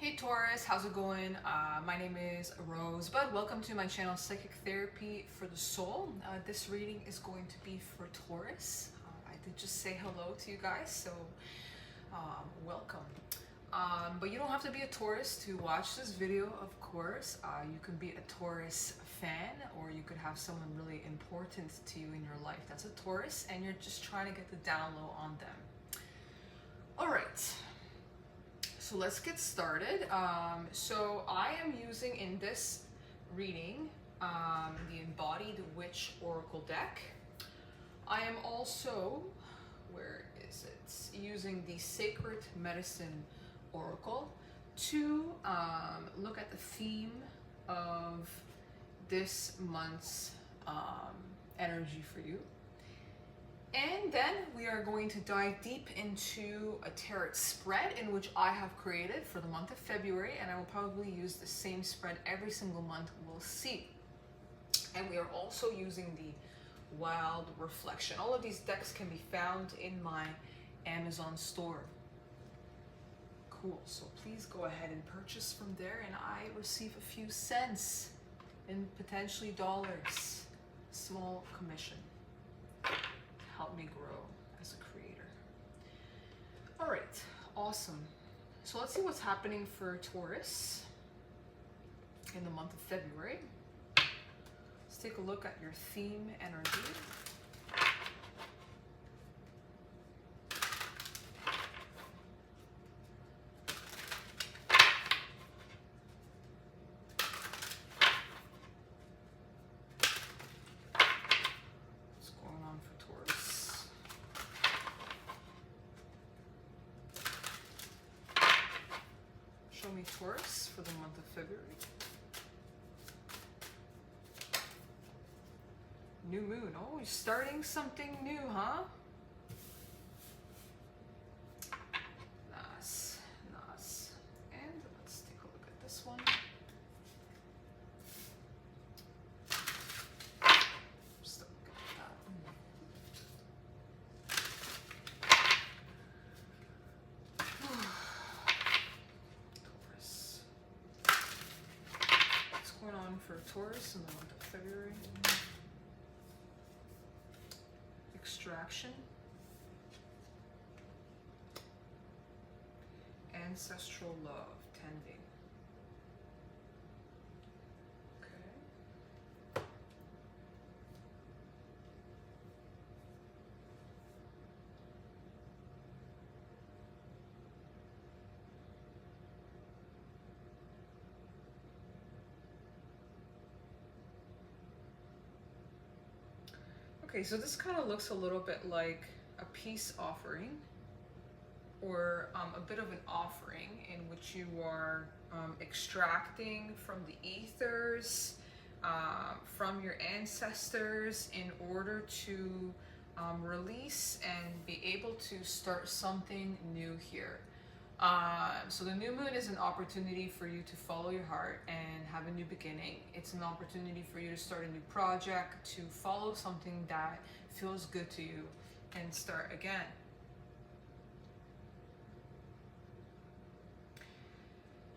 Hey Taurus, how's it going? My name is Rosebud. Welcome to my channel Psychic Therapy for the Soul. This reading is going to be for Taurus. I did just say hello to you guys, so welcome. But you don't have to be a Taurus to watch this video, of course. You can be a Taurus fan, or you could have someone really important to you in your life that's a Taurus, and you're just trying to get the down low on them. All right. So let's get started. So I am using in this reading the Embodied Witch Oracle deck. I am also, where is it, using the Sacred Medicine Oracle to look at the theme of this month's energy for you. And then we are going to dive deep into a tarot spread in which I have created for the month of February, and I will probably use the same spread every single month. We'll see. And we are also using the Wild Reflection. All of these decks can be found in my Amazon store. Cool. So please go ahead and purchase from there, and I receive a few cents and potentially dollars. Small commission. Help me grow as a creator. All right, awesome. So let's see what's happening for Taurus in the month of February. Let's take a look at your theme energy. Show me Taurus for the month of February. New moon. Oh, you're starting something new, huh? Nice, nice. And let's take a look at this one. Just look at that one. For Taurus in the month of February. Extraction. Ancestral love, tending. Okay. Okay, so this kind of looks a little bit like a peace offering, or a bit of an offering in which you are extracting from the ethers, from your ancestors, in order to release and be able to start something new here. So the new moon is an opportunity for you to follow your heart and have a new beginning. It's an opportunity for you to start a new project, to follow something that feels good to you and start again.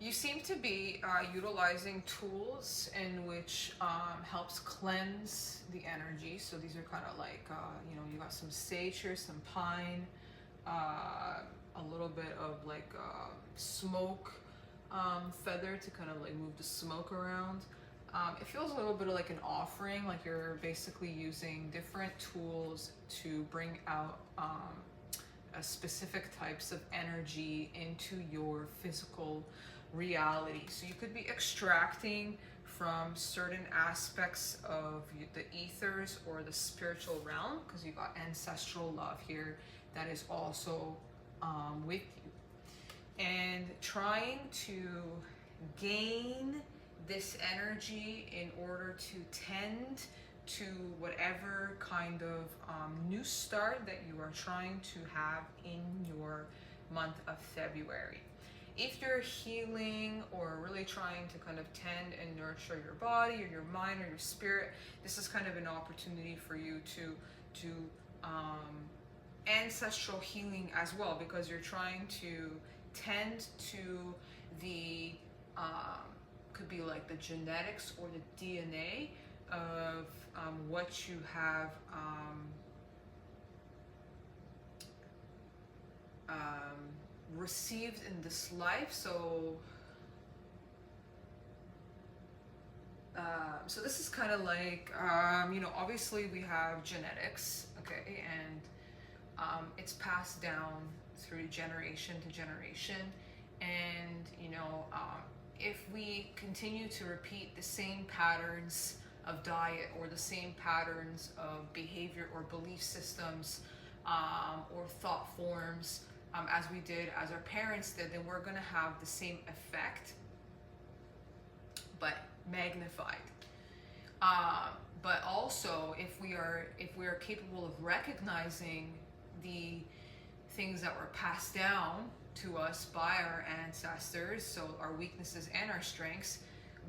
You seem to be utilizing tools in which helps cleanse the energy. So these are kind of like, you got some sage here, some pine, a little bit of like smoke feather to kind of like move the smoke around. It feels a little bit like an offering, like you're basically using different tools to bring out specific types of energy into your physical reality. So you could be extracting from certain aspects of the ethers or the spiritual realm, because you've got ancestral love here that is also with you, and trying to gain this energy in order to tend to whatever kind of new start that you are trying to have in your month of February. If you're healing or really trying to kind of tend and nurture your body or your mind or your spirit, this is kind of an opportunity for you to ancestral healing as well, because you're trying to tend to the be like the genetics or the DNA of what you have received in this life. So so this is kind of like, you know, obviously we have genetics, okay, and it's passed down through generation to generation. And, you know, if we continue to repeat the same patterns of diet or the same patterns of behavior or belief systems or thought forms as we did, as our parents did, then we're going to have the same effect, but magnified. But also, if we are capable of recognizing the things that were passed down to us by our ancestors, so our weaknesses and our strengths,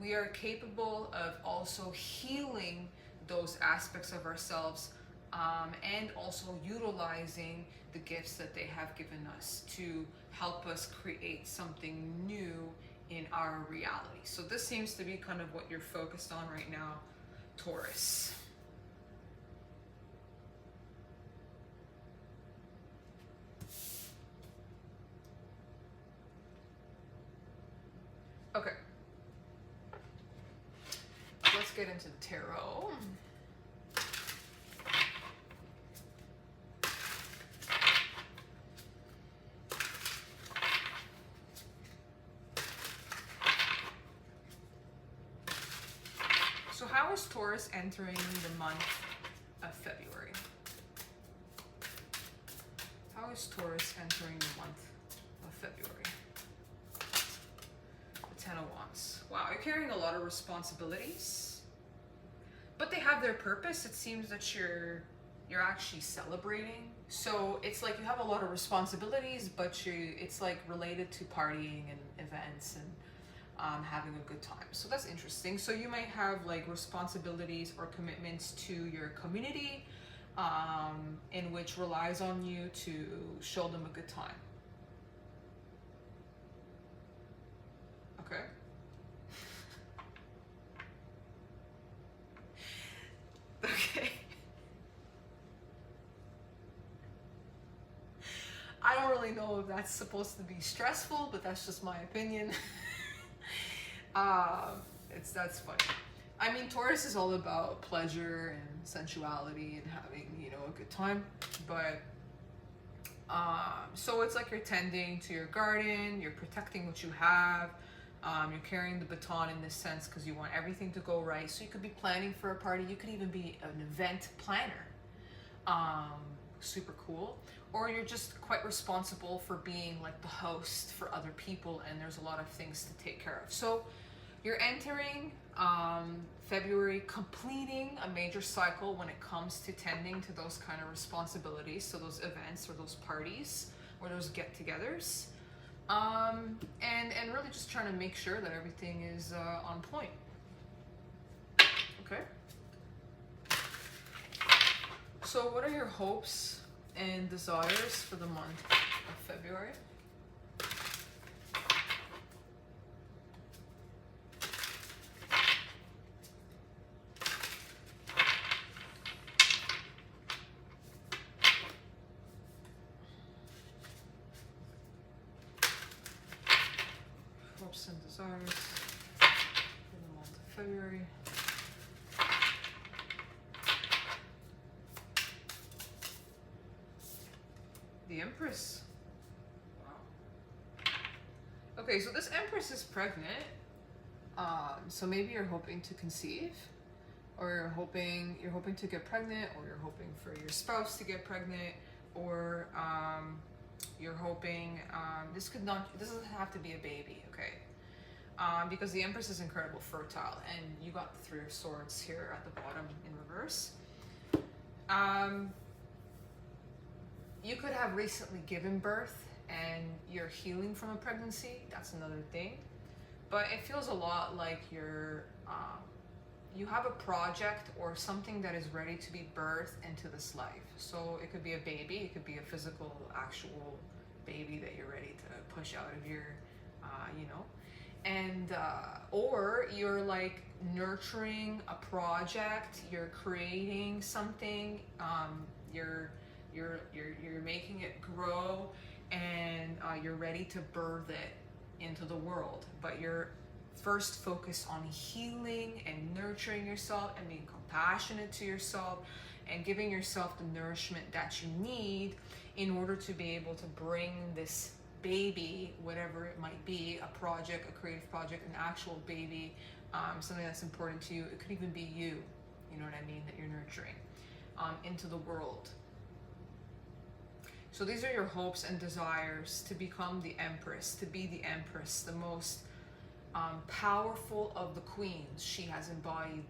we are capable of also healing those aspects of ourselves, and also utilizing the gifts that they have given us to help us create something new in our reality. So this seems to be kind of what you're focused on right now, Taurus. Okay. Let's get into the tarot. So how is Taurus entering the month of February? How is Taurus entering the month of February? The Ten of Wands. Wow, you're carrying a lot of responsibilities, but they have their purpose. It seems that you're actually celebrating. So it's like you have a lot of responsibilities, but it's like related to partying and events and having a good time. So that's interesting. So you might have like responsibilities or commitments to your community, in which relies on you to show them a good time. Okay. Okay. I don't really know if that's supposed to be stressful, but that's just my opinion. That's funny. I mean, Taurus is all about pleasure and sensuality and having, you know, a good time. But so it's like you're tending to your garden, you're protecting what you have, you're carrying the baton in this sense because you want everything to go right. So you could be planning for a party, you could even be an event planner. Super cool. Or you're just quite responsible for being like the host for other people, and there's a lot of things to take care of. So you're entering February, completing a major cycle when it comes to tending to those kind of responsibilities, so those events or those parties or those get-togethers, and really just trying to make sure that everything is on point. Okay. So what are your hopes and desires for the month of February? Hopes and desires for the month of February. The Empress. Wow. Okay, so this Empress is pregnant. So maybe you're hoping to conceive, or you're hoping to get pregnant, or you're hoping for your spouse to get pregnant, or you're hoping this doesn't have to be a baby, okay? Because the Empress is incredibly fertile, and you got the Three of Swords here at the bottom in reverse. You could have recently given birth and you're healing from a pregnancy. That's another thing. But it feels a lot like you have a project or something that is ready to be birthed into this life. So it could be a baby, it could be a physical, actual baby that you're ready to push out of your, you know. and or you're like nurturing a project, you're creating something, you're making it grow, and you're ready to birth it into the world, but you're first focused on healing and nurturing yourself and being compassionate to yourself and giving yourself the nourishment that you need in order to be able to bring this baby, whatever it might be, a project, a creative project, an actual baby, something that's important to you. It could even be you, you know what I mean, that you're nurturing into the world. So these are your hopes and desires to become the Empress, to be the Empress, the most powerful of the queens. She has embodied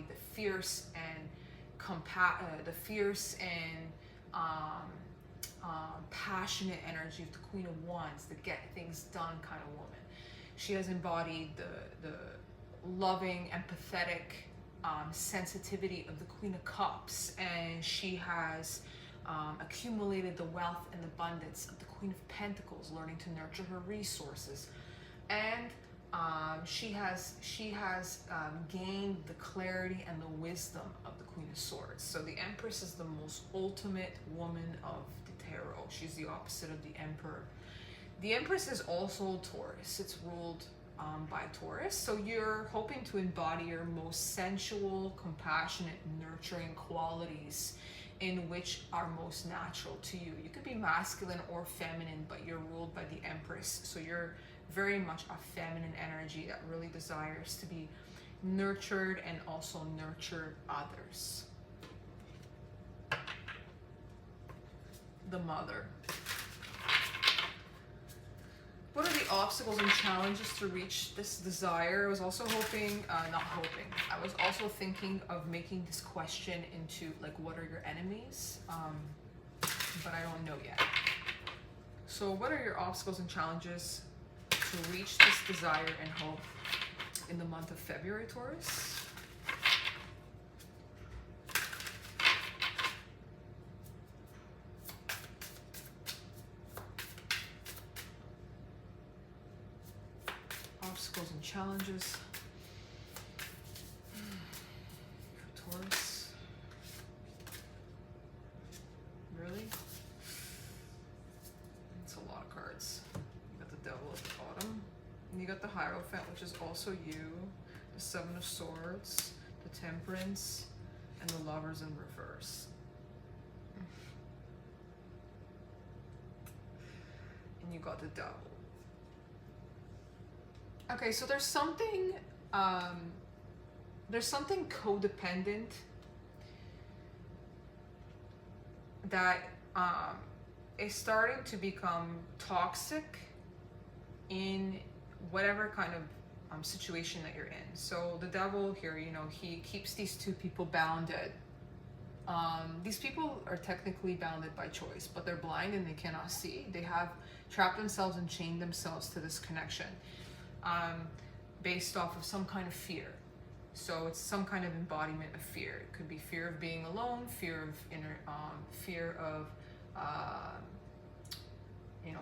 the fierce and passionate energy of the Queen of Wands, the get things done kind of woman. She has embodied the loving, empathetic sensitivity of the Queen of Cups, and she has accumulated the wealth and abundance of the Queen of Pentacles, learning to nurture her resources, and she has gained the clarity and the wisdom of the Queen of Swords. So the Empress is the most ultimate woman of the tarot. She's the opposite of the Emperor. The Empress is also Taurus. It's ruled by Taurus. So you're hoping to embody your most sensual, compassionate, nurturing qualities in which are most natural to you. You could be masculine or feminine, but you're ruled by the Empress. So you're very much a feminine energy that really desires to be nurtured and also nurture others. The Mother. What are the obstacles and challenges to reach this desire? I was also hoping, I was also thinking of making this question into like, what are your enemies? But I don't know yet. So what are your obstacles and challenges to reach this desire and hope in the month of February, Taurus? Obstacles and challenges for Taurus. Really? It's a lot of cards. You got the Devil at the bottom. And you got the Hierophant, which is also you. The Seven of Swords, the Temperance, and the Lovers in reverse. And you got the Devil. Okay, so there's something codependent that is starting to become toxic in whatever kind of situation that you're in. So the Devil here, you know, he keeps these two people bounded. These people are technically bounded by choice, but they're blind and they cannot see. They have trapped themselves and chained themselves to this connection. Based off of some kind of fear. So it's some kind of embodiment of fear. It could be fear of being alone, fear of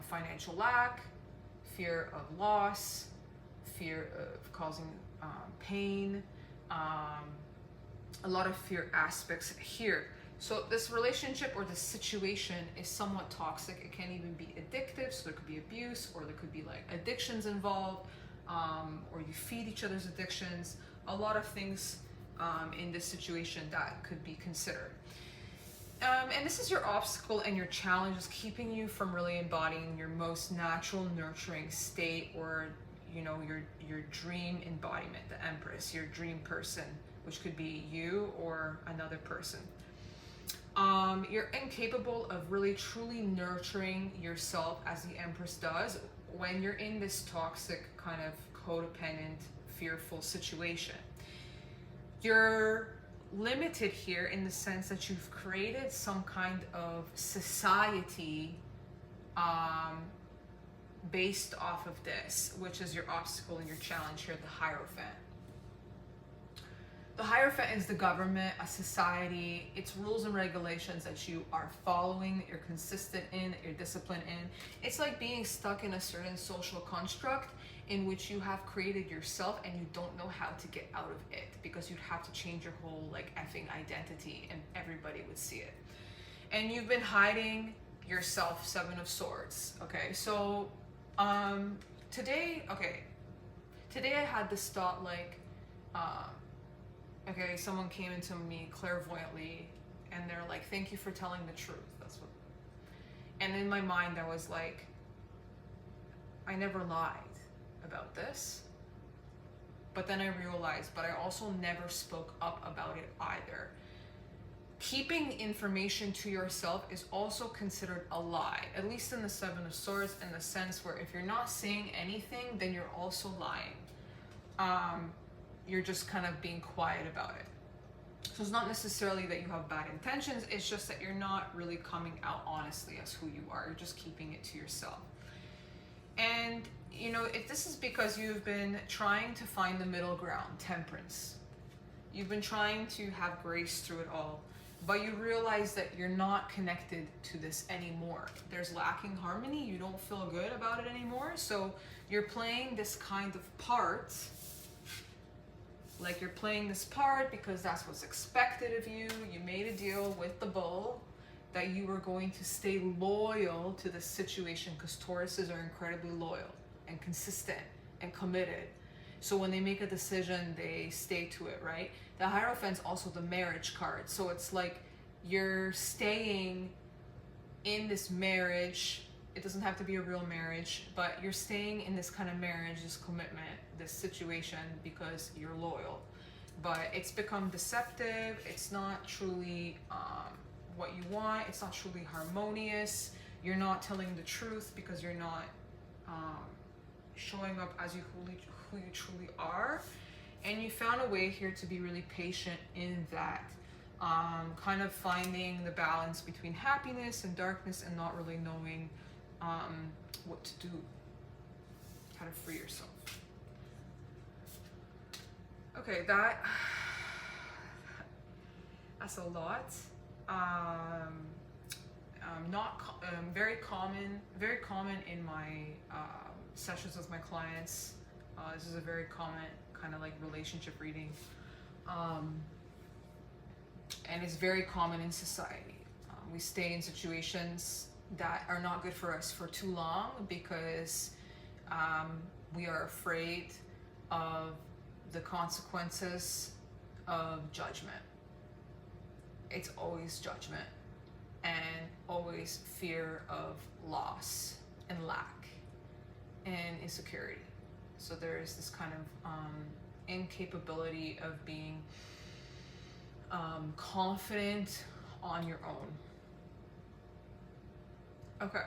financial lack, fear of loss, fear of causing pain, a lot of fear aspects here. So this relationship or this situation is somewhat toxic. It can even be addictive, so there could be abuse, or there could be like addictions involved. Or you feed each other's addictions, a lot of things in this situation that could be considered. And this is your obstacle and your challenge, is keeping you from really embodying your most natural nurturing state, or your dream embodiment, the Empress, your dream person, which could be you or another person. You're incapable of really truly nurturing yourself as the Empress does when you're in this toxic kind of codependent, fearful situation. You're limited here in the sense that you've created some kind of society based off of this, which is your obstacle and your challenge here, the Hierophant. The Hierophant is the government, a society. It's rules and regulations that you are following, that you're consistent in, that you're disciplined in. It's like being stuck in a certain social construct, in which you have created yourself and you don't know how to get out of it, because you'd have to change your whole like effing identity and everybody would see it. And you've been hiding yourself, Seven of Swords. Okay, so today I had this thought, like okay, someone came into me clairvoyantly and they're like, thank you for telling the truth. That's what. And in my mind I was like, I never lied about this. But then I realized, but I also never spoke up about it either. Keeping information to yourself is also considered a lie, at least in the Seven of Swords, in the sense where if you're not saying anything, then you're also lying. You're just kind of being quiet about it. So it's not necessarily that you have bad intentions, it's just that you're not really coming out honestly as who you are. You're just keeping it to yourself. And you know, if this is because you've been trying to find the middle ground, temperance. You've been trying to have grace through it all, but you realize that you're not connected to this anymore. There's lacking harmony, you don't feel good about it anymore, so you're playing this kind of part. Like you're playing this part because that's what's expected of you. You made a deal with the bull that you were going to stay loyal to the situation, because Tauruses are incredibly loyal and consistent and committed. So when they make a decision, they stay to it, right? The Hierophant's also the marriage card. So it's like you're staying in this marriage. It doesn't have to be a real marriage, but you're staying in this kind of marriage, this commitment, this situation, because you're loyal. But it's become deceptive. It's not truly what you want. It's not truly harmonious. You're not telling the truth because you're not showing up as who you truly are. And you found a way here to be really patient in that. Kind of finding the balance between happiness and darkness and not really knowing what to do, how to free yourself. Okay, that's a lot. Very common in my sessions with my clients. This is a very common kind of like relationship reading, and it's very common in society. We stay in situations that are not good for us for too long because we are afraid of the consequences of judgment. It's always judgment and always fear of loss and lack and insecurity. So there is this kind of incapability of being confident on your own. Okay.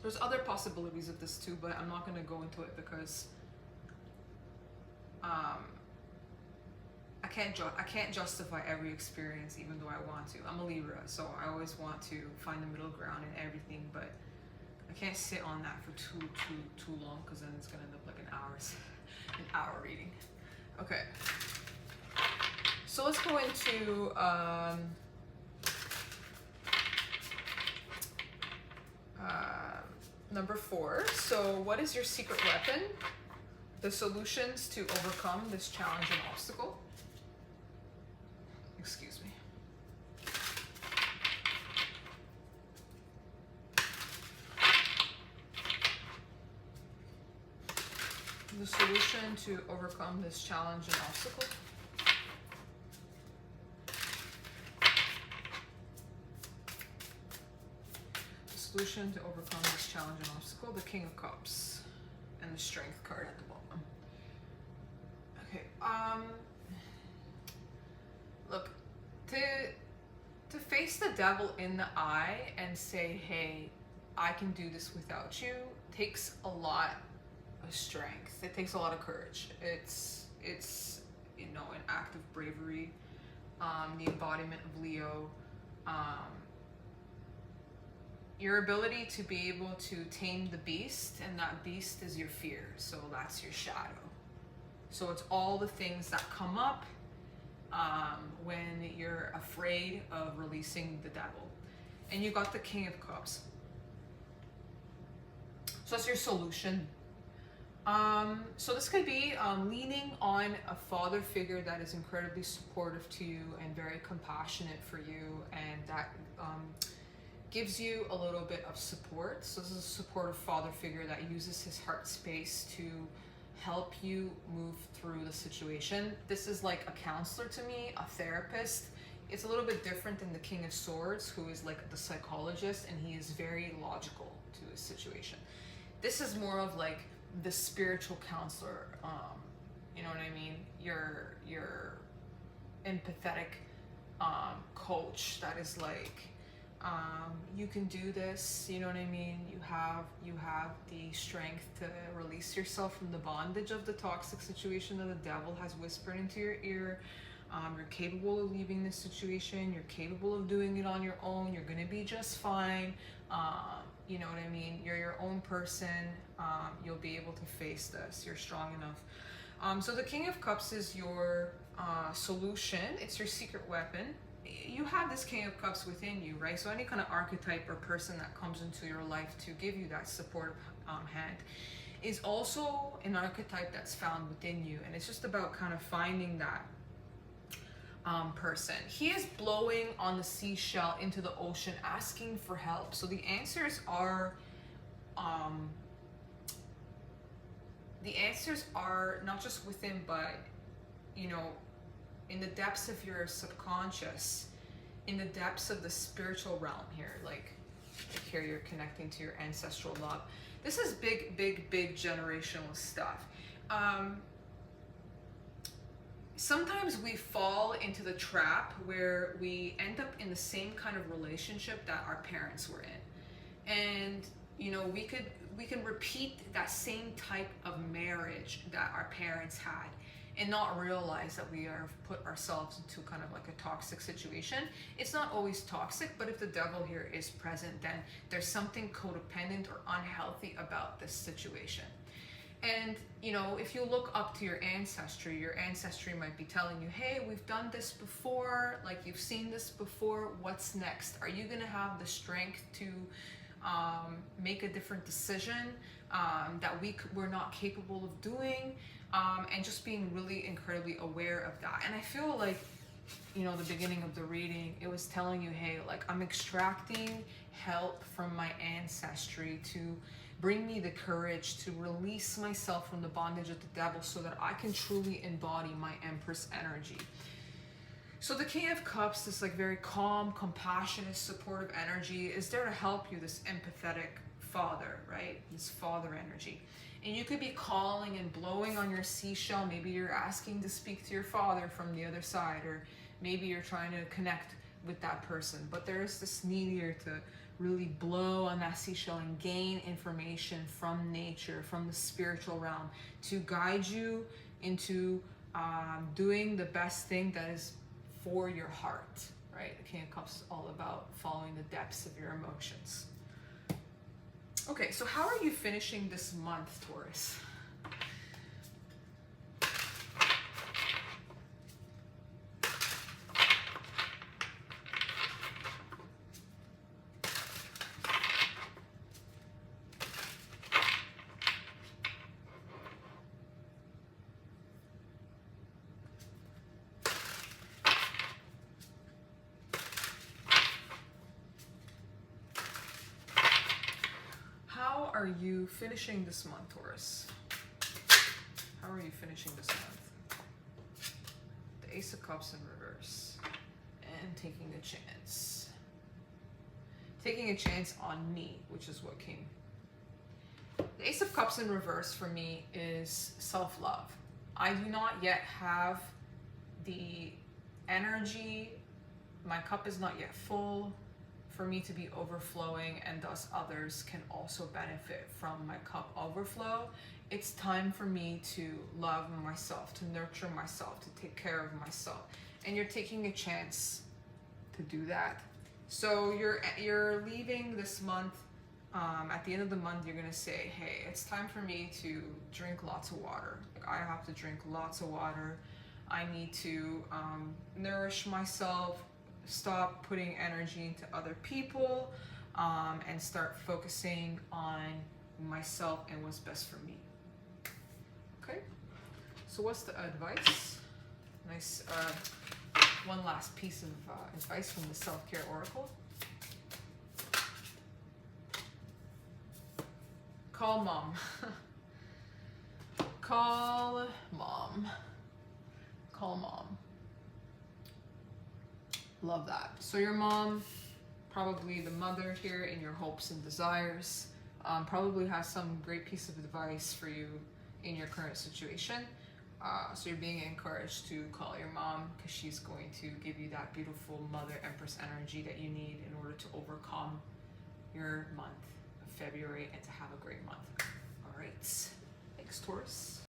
There's other possibilities of this too, but I'm not going to go into it because I can't justify every experience, even though I want to. I'm a Libra, so I always want to find the middle ground in everything, but I can't sit on that for too long, because then it's gonna end up like an hour reading. Okay, so let's go into number 4. So what is your secret weapon? The solutions to overcome this challenge and obstacle. Excuse me. The solution to overcome this challenge and obstacle. The solution to overcome this challenge and obstacle, the King of Cups, and the Strength card at the bottom. Okay, look, to face the devil in the eye and say, hey, I can do this without you, takes a lot of strength. It takes a lot of courage. It's you know, an act of bravery, the embodiment of Leo. Your ability to be able to tame the beast, and that beast is your fear, so that's your shadow. So it's all the things that come up when you're afraid of releasing the devil. And you got the King of Cups. So that's your solution. So this could be leaning on a father figure that is incredibly supportive to you and very compassionate for you, and that gives you a little bit of support. So this is a supportive father figure that uses his heart space to help you move through the situation. This is like a counselor to me, a therapist. It's a little bit different than the King of Swords, who is like the psychologist, and he is very logical to his situation. This is more of like the spiritual counselor, you know what I mean? Your empathetic coach that is like, you can do this, you know what I mean? You have the strength to release yourself from the bondage of the toxic situation that the devil has whispered into your ear. You're capable of leaving this situation. You're capable of doing it on your own. You're gonna be just fine. You know what I mean? You're your own person. You'll be able to face this. You're strong enough. So the King of Cups is your solution. It's your secret weapon. You have this King of Cups within you, right? So any kind of archetype or person that comes into your life to give you that supportive hand is also an archetype that's found within you. And it's just about kind of finding that person. He is blowing on the seashell into the ocean, asking for help. So the answers are not just within, but you know, in the depths of your subconscious, in the depths of the spiritual realm here. Like here you're connecting to your ancestral love. This is big generational stuff. Sometimes we fall into the trap where we end up in the same kind of relationship that our parents were in. And you know, we can repeat that same type of marriage that our parents had and not realize that we are put ourselves into kind of like a toxic situation. It's not always toxic, but if the devil here is present, then there's something codependent or unhealthy about this situation. And you know, if you look up to your ancestry might be telling you, hey, we've done this before, like you've seen this before, what's next? Are you gonna have the strength to make a different decision that we're not capable of doing? And just being really incredibly aware of that. And I feel like, you know, the beginning of the reading, it was telling you, hey, like I'm extracting help from my ancestry to bring me the courage to release myself from the bondage of the devil so that I can truly embody my Empress energy. So the King of Cups, this like very calm, compassionate, supportive energy, is there to help you, this empathetic father, right? This father energy. And you could be calling and blowing on your seashell. Maybe you're asking to speak to your father from the other side, or maybe you're trying to connect with that person. But there's this need here to really blow on that seashell and gain information from nature, from the spiritual realm, to guide you into doing the best thing that is for your heart, right? The King of Cups is all about following the depths of your emotions. Okay, so how are you finishing this month, Taurus? How are you finishing this month, Taurus? How are you finishing this month? The Ace of Cups in reverse. And taking a chance. Taking a chance on me, which is what came. The Ace of Cups in reverse for me is self-love. I do not yet have the energy. My cup is not yet full for me to be overflowing, and thus others can also benefit from my cup overflow. It's time for me to love myself, to nurture myself, to take care of myself. And you're taking a chance to do that. So you're leaving this month At the end of the month, you're gonna say, hey, it's time for me to drink lots of water. Like, I have to drink lots of water. I need to nourish myself, stop putting energy into other people, and start focusing on myself and what's best for me. Okay, so what's the advice? Nice, one last piece of advice from the Self-Care Oracle. Call mom. Call mom. Call mom. Love that. So your mom, probably the mother here in your hopes and desires, probably has some great piece of advice for you in your current situation. So you're being encouraged to call your mom because she's going to give you that beautiful Mother Empress energy that you need in order to overcome your month of February and to have a great month. All right. Thanks, Taurus.